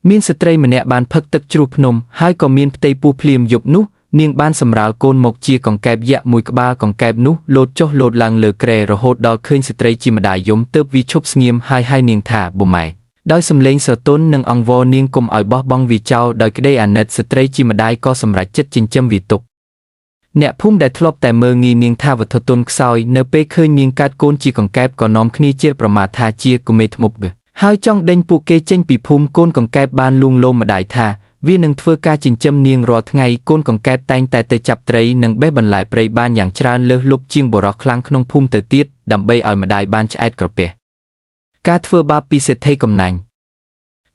មានស្ត្រីម្នាក់បានផឹកទឹកជ្រោះភ្នំហើយក៏មានផ្ទៃពោះភ្លាមយប់នោះនាងបានសម្រាលកូនមកជាកង្កែបយក្សមួយក្បាលកង្កែបនោះលោតចុះលោតឡើងលើគ្រែរហូតដល់ឃើញស្ត្រីជាម្ដាយយំទើបវាឈប់ស្ងៀមហើយនាងថាបូម៉ែដោយសំឡេងស្រទន់និងអង្វរនាងកុំឲ្យបោះបង់វាចោលដោយក្តីអាណិតស្ត្រីជាម្ដាយក៏សម្រេចចិត្តចិញ្ចឹមវាទុកអ្នកភូមិដែលធ្លាប់តែមើលងាយនាងថាវត្ថុទន់ខ្សោយនៅពេលឃើញនាងកើតកូនជាកង្កែបក៏នាំគ្នាជេរប្រមាថថាជាកុមេធ្មប់ហើយចង់ដេញពួកគេចេញពីភូមិកូនកង្កែបបានលួងលោមម្ដាយថាវានឹងធ្វើការចិញ្ចឹមនាងរាល់ថ្ងៃកូនកង្កែបតែងតែទៅចាប់ត្រីនិងបេះបន្លែព្រៃបានយ៉ាងច្រើនលើសលប់ជាងបុរសខ្លាំងក្នុងភូមិទៅទៀតដើម្បីឲ្យម្ដាយបានឆ្អែតក្រពះការធ្វើបាបពីសេដ្ឋីកំណាញ់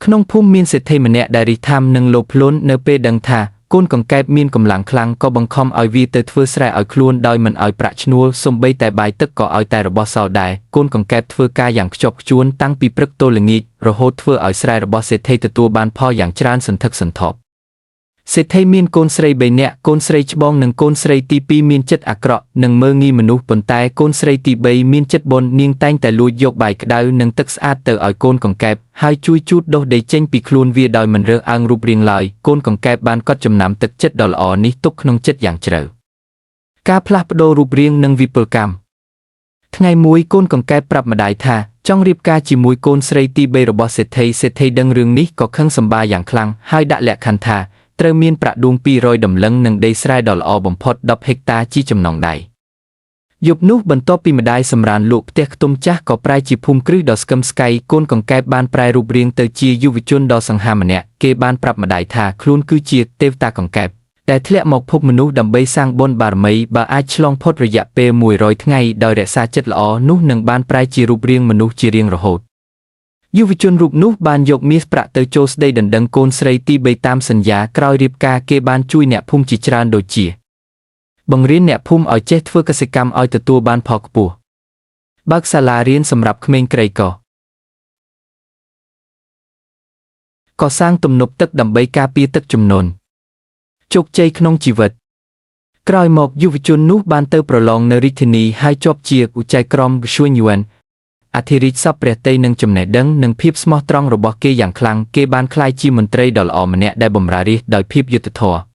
ក្នុងភូមិមានសេដ្ឋីម្នាក់ដែលរិះថាមនិងលោភលន់នៅពេលដឹងថាកូនកង្កែបមានកម្លាំងខ្លាំងក៏បង្ខំឲ្យវាទៅធ្វើស្រែឲ្យខ្លួនដោយមិនឲ្យប្រាក់ឈ្នួលសូម្បីតែបាយទឹកក៏ឲ្យតែរបស់សោដែរកូនកង្កែបធ្វើការយ៉ាងខ្ជាប់ខ្ជួនតាំងពីព្រឹកទល់ល្ងាចរហូតធ្វើឲ្យស្រែរបស់សេដ្ឋីទទួលបានផលយ៉ាងច្រើនសន្ធឹកសន្ធាប់សេដ្ឋីមានកូនស្រី3នាក់កូនស្រីច្បងនិងកូនស្រីទី2មានចិត្តអាក្រក់និងមើងងាយមនុស្សប៉ុន្តែកូនស្រីទី3មានចិត្តបុណ្យនាងតែងតែលួចយកបាយក្តៅនិងទឹកស្អាតទៅឲ្យកូនកង្កែបហើយជួយជូតដុសដីចេញពីខ្លួនវាដោយមិនរើសអើងរូបរាងឡើយកូនកង្កែបបានកត់ចំណាំទឹកចិត្តដ៏ល្អនេះទុកក្នុងចិត្តយ៉ាងជ្រៅការផ្លាស់ប្ដូររូបរាងនិងវិពលកម្មថ្ងៃមួយកូនកង្កែបប្រាប់ម្ដាយថាចង់រៀបការជាមួយកូនស្រីទី3របស់សេដ្ឋីដឹងរឿងនេះក៏ខឹងសម្បាយ៉ាងខ្លាំងហើយដាក់លក្ខខណ្ឌថាត្រូវមានប្រាក់ដួង200តម្លឹងនិងដីស្រែដ៏ល្អបំផុត10ហិកតាជាចំណងដៃយប់នោះបន្ទាប់ពីម្ដាយសម្រានលក់ផ្ទះខ្ទុំចាស់ក៏ប្រែជាភូមិគ្រឹះដ៏ស្កឹមស្កៃកូនកង្កែបបានប្រែរូបរាងទៅជាយុវជនដ៏សង្ហាម្នាក់គេបានប្រាប់ម្ដាយថាខ្លួនគឺជាទេវតាកង្កែបដែលធ្លាក់មកភពមនុស្សដើម្បីសាងបុណ្យបារមីបើអាចឆ្លងផុតរយៈពេល100ថ្ងៃដោយរក្សាចិត្តល្អនោះនឹងបានប្រែជារូបរាងមនុស្សជារៀងរហូតយុវជនរូបនោះបានយកមាសប្រាក់ទៅចូលស្ដីដណ្ដឹងកូនស្រីទី3តាមសន្យាក្រោយរៀបការគេបានជួយអ្នកភូមិជាច្រើនដូចជាបង្រៀនអ្នកភូមិឲ្យចេះធ្វើកសិកម្មឲ្យទទួលបានផលខ្ពស់បើកសាលារៀនសម្រាប់ក្មេងក្រីក្រកសាងទំនប់ទឹកដើម្បីការពារទឹកជំនន់ជោគជ័យក្នុងជីវិតក្រោយមកយុវជននោះបានទៅប្រឡងនៅរាជធានីហើយជាប់ជាឧចៅក្រមវិសុញយួនអធិរាជសពព្រះតីនឹងចំណេះដឹងនិងភាពស្មោះត្រង់របស់គេយ៉ាងខ្លាំងគេបានក្លាយជាមន្ត្រីដ៏ល្អម្នាក់ដែលបម្រើរាស្ត្រដោយភាពយុត្តិធម៌